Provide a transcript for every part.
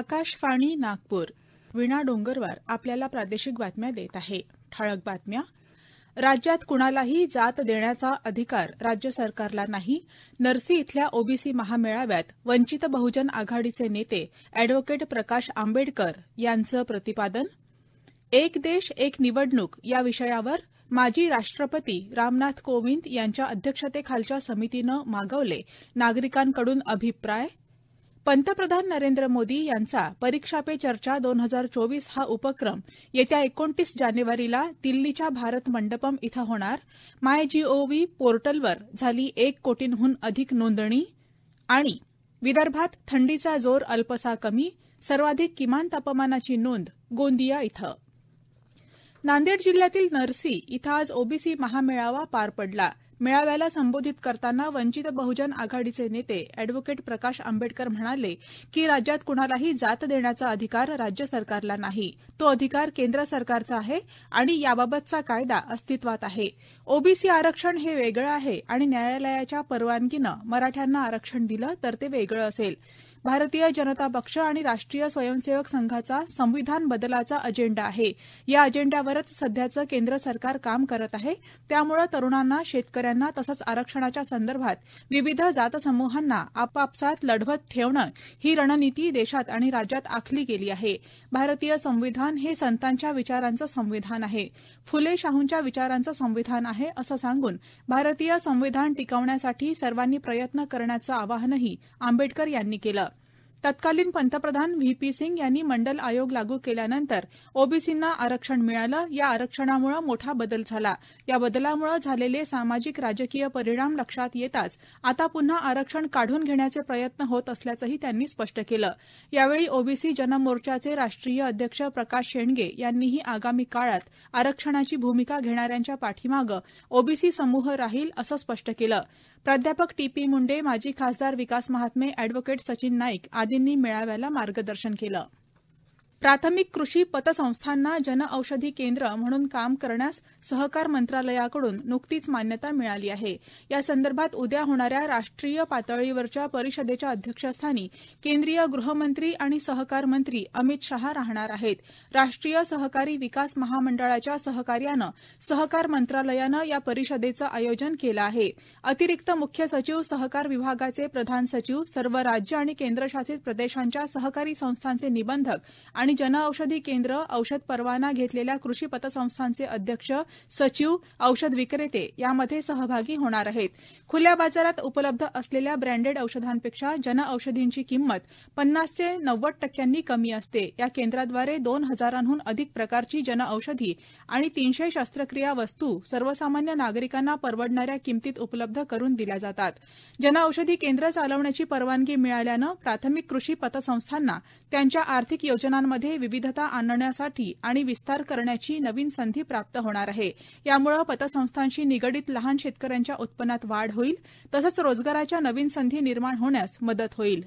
आकाशवाणी नागपूर. वीणा डोंगरवार आपल्याला प्रादेशिक बातम्या देत आहे. ठळक बातम्या. राज्यात कुणालाही जात देण्याचा अधिकार राज्य सरकारला नाही. नरसी इथल्या ओबीसी महामेळाव्यात वंचित बहुजन आघाडीचे नेते अॅडव्होकेट प्रकाश आंबेडकर यांचं प्रतिपादन. एक देश एक निवडणूक या विषयावर माजी राष्ट्रपती रामनाथ कोविंद यांच्या अध्यक्षतेखालच्या समितीनं मागवले नागरिकांकडून अभिप्राय. पंतप्रधान नरेंद्र मोदी यांचा परीक्षा पे चर्चा 2024 हा उपक्रम येत्या 29 जानेवारीला दिल्लीच्या भारत मंडपम इथं होणार. मायजीओव्ही पोर्टलवर झाली 1 कोटींहून अधिक नोंदणी. आणि विदर्भात थंडीचा जोर अल्पसा कमी, सर्वाधिक किमान तापमानाची नोंद गोंदिया इथं. नांदेड जिल्ह्यातील नरसी इथं आज ओबीसी महामेळावा पार पडला. मेळाव्याला संबोधित करताना वंचित बहुजन आघाडीचे नेते अॅडव्होकेट प्रकाश आंबेडकर म्हणाले की राज्यात कुणालाही जात देण्याचा अधिकार राज्य सरकारला नाही. तो अधिकार केंद्र सरकारचा आहे आणि याबाबतचा कायदा अस्तित्वात आहे. ओबीसी आरक्षण हे वेगळं आहे आणि न्यायालयाच्या परवानगीनं मराठ्यांना आरक्षण दिलं तर ते वेगळं असेल. भारतीय जनता पक्ष आणि राष्ट्रीय स्वयंसेवक संघाचा संविधान बदलाचा अजेंडा आहे. या अजेंड्यावरच सध्याचं केंद्र सरकार काम करत आहे. त्यामुळे तरुणांना, शेतकऱ्यांना तसंच आरक्षणाच्या संदर्भात विविध जातसमूहांना आपापसात लढवत ठेवणं ही रणनीती देशात आणि राज्यात आखली गेली आहे. भारतीय संविधान हे संतांच्या विचारांचं संविधान आहे. फुले शाहूंच्या विचारांचं संविधान आहे असं सांगून भारतीय संविधान टिकवण्यासाठी सर्वांनी प्रयत्न करण्याचं आवाहनही आंबेडकर यांनी केलं. तत्कालीन पंतप्रधान व्ही.पी. सिंग यांनी मंडल आयोग लागू केल्यानंतर ओबीसींना आरक्षण मिळालं. या आरक्षणामुळे मोठा बदल झाला. या बदलामुळे झालेले सामाजिक राजकीय परिणाम लक्षात येताच आता पुन्हा आरक्षण काढून घेण्याचे प्रयत्न होत असल्याचंही त्यांनी स्पष्ट केलं. यावेळी ओबीसी जनमोर्चाचे राष्ट्रीय अध्यक्ष प्रकाश शेंडगे यांनीही आगामी काळात आरक्षणाची भूमिका घेणाऱ्यांच्या पाठीमागे ओबीसी समूह राहील असं स्पष्ट केलं. प्राध्यापक टी.पी. मुंडे, माजी खासदार विकास महात्मे, अॅडव्होकेट सचिन नाईक आदींनी मेळाव्याला मार्गदर्शन केलं. प्राथमिक कृषी पतसंस्थांना जनऔषधी केंद्र म्हणून काम करण्यास सहकार मंत्रालयाकडून नुकतीच मान्यता मिळाली आहे. या संदर्भात उद्या होणाऱ्या राष्ट्रीय पातळीवरच्या परिषदेच्या अध्यक्षस्थानी केंद्रीय गृहमंत्री आणि सहकार मंत्री अमित शहा राहणार आहेत. राष्ट्रीय सहकारी विकास महामंडळाच्या सहकार्यानं सहकार मंत्रालयानं या परिषदेचं आयोजन केलं आहे. अतिरिक्त मुख्य सचिव, सहकार विभागाचे प्रधान सचिव, सर्व राज्य आणि केंद्रशासित प्रदेशांच्या सहकारी संस्थांचे निबंधक आणि जनऔषधी केंद्र, औषध परवाना घेतलेल्या कृषी पतसंस्थांचे अध्यक्ष, सचिव, औषध विक्रेते यामध्ये सहभागी होणार आहेत. खुल्या बाजारात उपलब्ध असलेल्या ब्रँडेड औषधांपेक्षा जनऔषधींची किंमत 50 ते 90% कमी असते. या केंद्राद्वारे 2000हून अधिक प्रकारची जनऔषधी आणि 300 शस्त्रक्रिया वस्तू सर्वसामान्य नागरिकांना परवडणाऱ्या किंमतीत उपलब्ध करून दिल्या जातात. जनऔषधी केंद्र चालवण्याची परवानगी मिळाल्यानं प्राथमिक कृषी पतसंस्थांना त्यांच्या आर्थिक योजनांमध्ये विविधता आणण्यासाठी आणि विस्तार करण्याची नवीन संधी प्राप्त होणार आहे. यामुळे पतसंस्थांशी निगडीत लहान शेतकऱ्यांच्या उत्पन्नात वाढ होईल तसंच रोजगाराच्या नवीन संधी निर्माण होण्यास मदत होईल.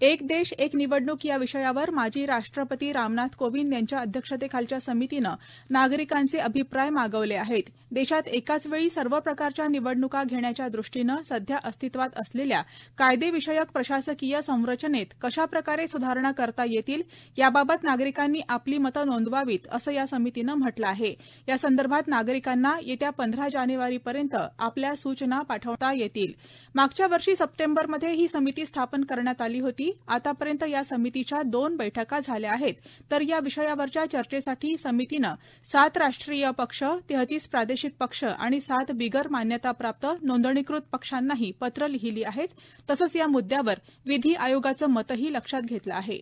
एक देश एक निवडणूक या विषयावर माजी राष्ट्रपती रामनाथ कोविंद यांच्या अध्यक्षतेखालच्या समितीनं नागरिकांचे अभिप्राय मागवले आहेत. देशात एकाच वेळी सर्व प्रकारच्या निवडणुका घेण्याच्या दृष्टीनं सध्या अस्तित्वात असलेल्या कायदेविषयक प्रशासकीय संरचनेत कशाप्रकारे सुधारणा करता येतील याबाबत नागरिकांनी आपली मतं नोंदवावीत असं या समितीनं म्हटलं आहे. या संदर्भात नागरिकांना येत्या 15 जानेवारीपर्यंत आपल्या सूचना पाठवता येतील. मागच्या वर्षी सप्टेंबरमध्ये ही समिती स्थापन करण्यात आली होती. आतापर्यंत या समितीच्या 2 बैठका झाल्या आहेत. तर या विषयावरच्या चर्चेसाठी समितीनं 7 राष्ट्रीय पक्ष, 33 प्रादेशिक पक्ष आणि 7 बिगर मान्यताप्राप्त नोंदणीकृत पक्षांनाही पत्र लिहिली आहेत. तसंच या मुद्द्यावर विधी आयोगाचं मतही लक्षात घेतलं आहे.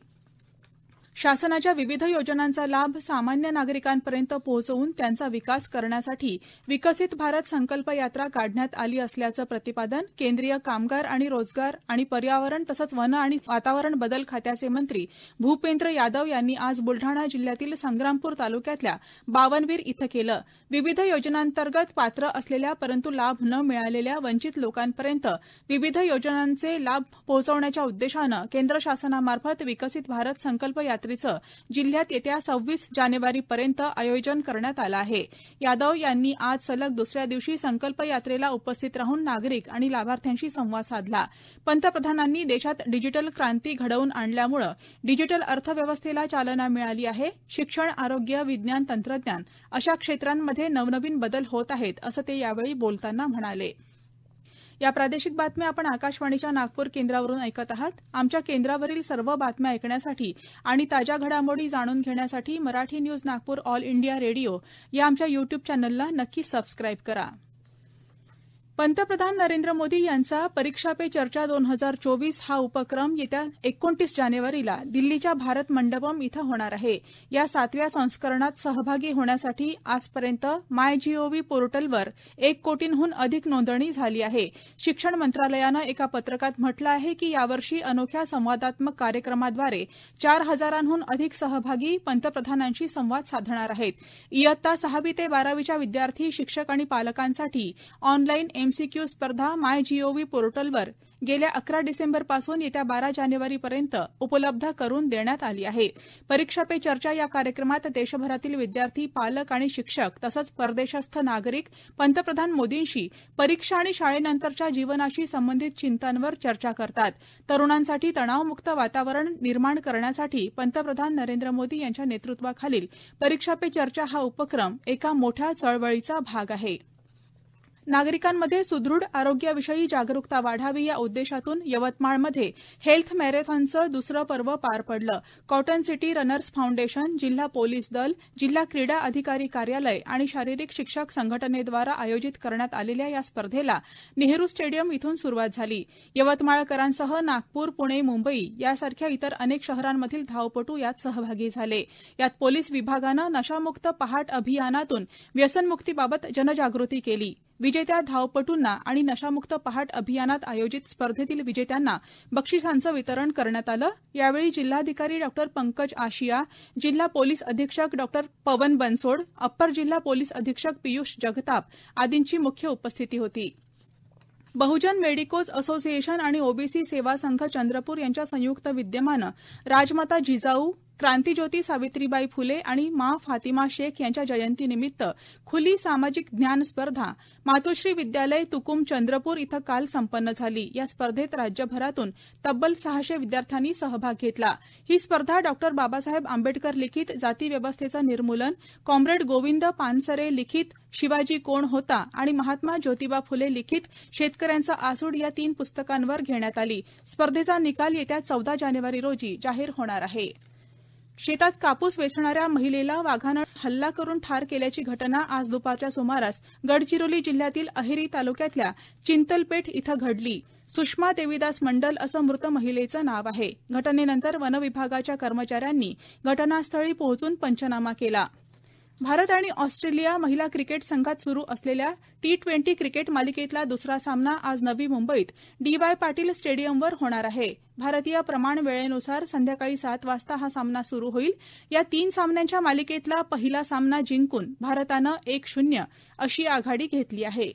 शासनाच्या विविध योजनांचा लाभ सामान्य नागरिकांपर्यंत पोहोचवून त्यांचा विकास करण्यासाठी विकसित भारत संकल्प यात्रा काढण्यात आली असल्याचं प्रतिपादन केंद्रीय कामगार आणि रोजगार आणि पर्यावरण तसंच वन आणि वातावरण बदल खात्याचे मंत्री भूपेंद्र यादव यांनी आज बुलढाणा जिल्ह्यातील संग्रामपूर तालुक्यातल्या बावनवीर इथं केलं. विविध योजनांतर्गत पात्र असलेल्या परंतु लाभ न मिळालेल्या वंचित लोकांपर्यंत विविध योजनांचे लाभ पोहोचवण्याच्या उद्देशानं केंद्र शासनामार्फत विकसित भारत संकल्प यात्रा यात्रेचं जिल्ह्यात येत्या 26 जानेवारीपर्यंत आयोजन करण्यात आलं आहे. यादव यांनी आज सलग दुसऱ्या दिवशी संकल्प यात्रेला उपस्थित राहून नागरिक आणि लाभार्थ्यांशी संवाद साधला. पंतप्रधानांनी देशात डिजिटल क्रांती घडवून आणल्यामुळे डिजिटल अर्थव्यवस्थेला चालना मिळाली आहे. शिक्षण, आरोग्य, विज्ञान, तंत्रज्ञान अशा क्षेत्रांमध्ये नवनवीन बदल होत आहेत, असं ते यावेळी बोलताना म्हणाले. या प्रादेशिक बातम्या आपण आकाशवाणीच्या नागपूर केंद्रावरून ऐकत आहात. आमच्या केंद्रावरील सर्व बातम्या ऐकण्यासाठी आणि ताज्या घडामोडी जाणून घेण्यासाठी Marathi news Nagpur all India radio या आमच्या यूट्यूब चॅनलला नक्की सबस्क्राईब करा. पंतप्रधान नरेंद्र मोदी यांचा परीक्षा पे चर्चा 2024 हा उपक्रम येत्या 29 जानेवारीला दिल्लीच्या भारत मंडपम इथं होणार आहे. या 7व्या संस्करणात सहभागी होण्यासाठी आजपर्यंत मायजीओव्ही पोर्टलवर 1 कोटींहून अधिक नोंदणी झाली आहे. शिक्षण मंत्रालयानं एका पत्रकात म्हटलं आहे की यावर्षी अनोख्या संवादात्मक कार्यक्रमाद्वारे 4,000हून अधिक सहभागी पंतप्रधानांशी संवाद साधणार आहेत. इयत्ता 6वी ते 12वीच्या विद्यार्थी, शिक्षक आणि पालकांसाठी ऑनलाईन एमसीक्यू स्पर्धा मायजीओव्ही पोर्टलवर गेल्या 11 डिसेंबरपासून येत्या 12 जानेवारीपर्यंत उपलब्ध करून देण्यात आली आहे. परीक्षा पे चर्चा या कार्यक्रमात देशभरातील विद्यार्थी, पालक आणि शिक्षक तसंच परदेशस्थ नागरिक पंतप्रधान मोदींशी परीक्षा आणि शाळेनंतरच्या जीवनाशी संबंधित चिंतांवर चर्चा करतात. तरुणांसाठी तणावमुक्त वातावरण निर्माण करण्यासाठी पंतप्रधान नरेंद्र मोदी यांच्या नेतृत्वाखालील परीक्षा पे चर्चा हा उपक्रम एका मोठ्या चळवळीचा भाग आहे. नागरिकांमध्ये सुदृढ आरोग्याविषयी जागरूकता वाढावी या उद्देशातून यवतमाळमध्ये हेल्थ मॅरेथॉनचं दुसरं पर्व पार पडलं. कॉटन सिटी रनर्स फाउंडेशन, जिल्हा पोलीस दल, जिल्हा क्रीडा अधिकारी कार्यालय आणि शारीरिक शिक्षक संघटनेद्वारा आयोजित करण्यात आलेल्या या स्पर्धेला नेहरू स्टेडियम इथून सुरुवात झाली. यवतमाळकरांसह नागपूर, पुणे, मुंबई यासारख्या इतर अनेक शहरांमधील धावपटू यात सहभागी झाले. यात पोलीस विभागानं नशामुक्त पहाट अभियानातून व्यसनमुक्तीबाबत जनजागृती केली. विजेत्या धावपटूंना आणि नशामुक्त पहाट अभियानात आयोजित स्पर्धेतील विजेत्यांना बक्षिसांचं वितरण करण्यात आलं. यावेळी जिल्हाधिकारी डॉ पंकज आशिया, जिल्हा पोलीस अधीक्षक डॉ पवन बनसोड, अप्पर जिल्हा पोलीस अधीक्षक पियुष जगताप आदींची मुख्य उपस्थिती होती. बहुजन मेडिकोज असोसिएशन आणि ओबीसी सेवा संघ चंद्रपूर यांच्या संयुक्त विद्यमानं राजमाता जिजाऊ, क्रांतीज्योती सावित्रीबाई फुले आणि मा फातिमा शेख यांच्या जयंतीनिमित्त खुली सामाजिक ज्ञान स्पर्धा मातोश्री विद्यालय तुकुम चंद्रपूर इथं काल संपन्न झाली. या स्पर्धेत राज्यभरातून तब्बल 600 विद्यार्थ्यांनी सहभाग घेतला. ही स्पर्धा डॉ बाबासाहेब आंबेडकर लिखित जातीव्यवस्थेचं निर्मूलन, कॉम्रेड गोविंद पानसरे लिखित शिवाजी कोण होता आणि महात्मा ज्योतिबा फुले लिखित शेतकऱ्यांचा आसूड या 3 पुस्तकांवर घेण्यात आली. स्पर्धेचा निकाल येत्या 14 जानेवारी रोजी जाहीर होणार आहे. शेतात कापूस वेचणाऱ्या महिलेला वाघानं हल्ला करून ठार केल्याची घटना आज दुपारच्या सुमारास गडचिरोली जिल्ह्यातील अहेरी तालुक्यातल्या चिंतलपेठ इथं घडली. सुषमा देवीदास मंडल असं मृत महिलेचं नाव आहे. घटनेनंतर वनविभागाच्या कर्मचाऱ्यांनी घटनास्थळी पोहोचून पंचनामा केला. भारत आणि ऑस्ट्रेलिया महिला क्रिकेट संघात सुरू असलेल्या T20 क्रिकेट मालिकेतला दुसरा सामना आज नवी मुंबईत डी.वाय. पाटील स्टेडियमवर होणार आहे. भारतीय प्रमाण वेळेनुसार संध्याकाळी 7 वाजता हा सामना सुरू होईल. या 3 सामन्यांच्या मालिकेतला पहिला सामना जिंकून भारतानं 1-0 अशी आघाडी घेतली आहे.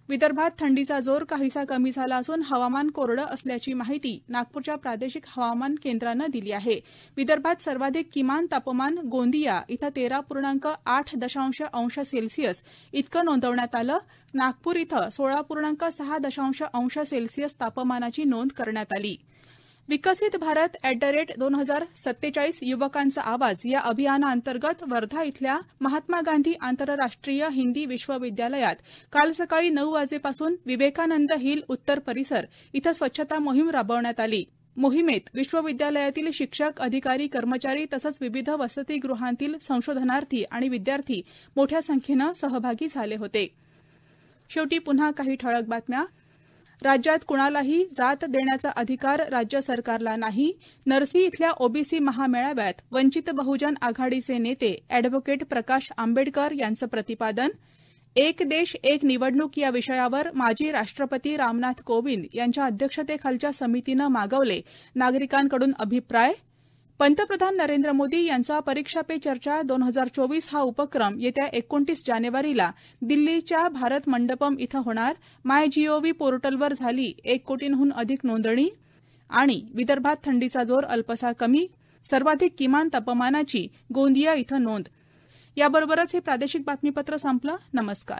विदर्भात थंडीचा जोर काहीसा कमी झाला असून हवामान कोरडं असल्याची माहिती नागपूरच्या प्रादेशिक हवामान केंद्रानं दिली आहे. विदर्भात सर्वाधिक किमान तापमान गोंदिया इथं 13.8 अंश सेल्सिअस इतकं नोंदवण्यात आलं. नागपूर इथं 16.6 अंश सेल्सिअस तापमानाची नोंद करण्यात आली. विकसित भारत @2047 युवकांचा आवाज या अभियानाअंतर्गत वर्धा इथल्या महात्मा गांधी आंतरराष्ट्रीय हिंदी विश्वविद्यालयात काल सकाळी 9 वाजेपासून विवेकानंद हिल उत्तर परिसर इथं स्वच्छता मोहीम राबवण्यात आली. मोहिमेत विश्वविद्यालयातील शिक्षक, अधिकारी, कर्मचारी तसंच विविध वसतिगृहांतील संशोधनार्थी आणि विद्यार्थी मोठ्या संख्येनं सहभागी झाले होते. शेवटी पुन्हा काही ठळक बातम्या. राज्यात कुणालाही जात देण्याचा अधिकार राज्य सरकारला नाही. नरसी इथल्या ओबीसी महामेळाव्यात वंचित बहुजन आघाडीचे नेते अॅडव्होकेट प्रकाश आंबेडकर यांचं प्रतिपादन. एक देश एक निवडणूक या विषयावर माजी राष्ट्रपती रामनाथ कोविंद यांच्या अध्यक्षतेखालच्या समितीनं मागवले नागरिकांकडून अभिप्राय. पंतप्रधान नरेंद्र मोदी यांचा परीक्षा पे चर्चा 2024 हा उपक्रम येत्या 29 जानेवारीला दिल्लीच्या भारत मंडपम इथं होणार. मायजीओव्ही पोर्टलवर झाली 1 कोटींहून अधिक नोंदणी. आणि विदर्भात थंडीचा जोर अल्पसा कमी. सर्वाधिक किमान तापमानाची गोंदिया इथं नोंद. याबरोबरच हे प्रादेशिक बातमीपत्र संपलं. नमस्कार.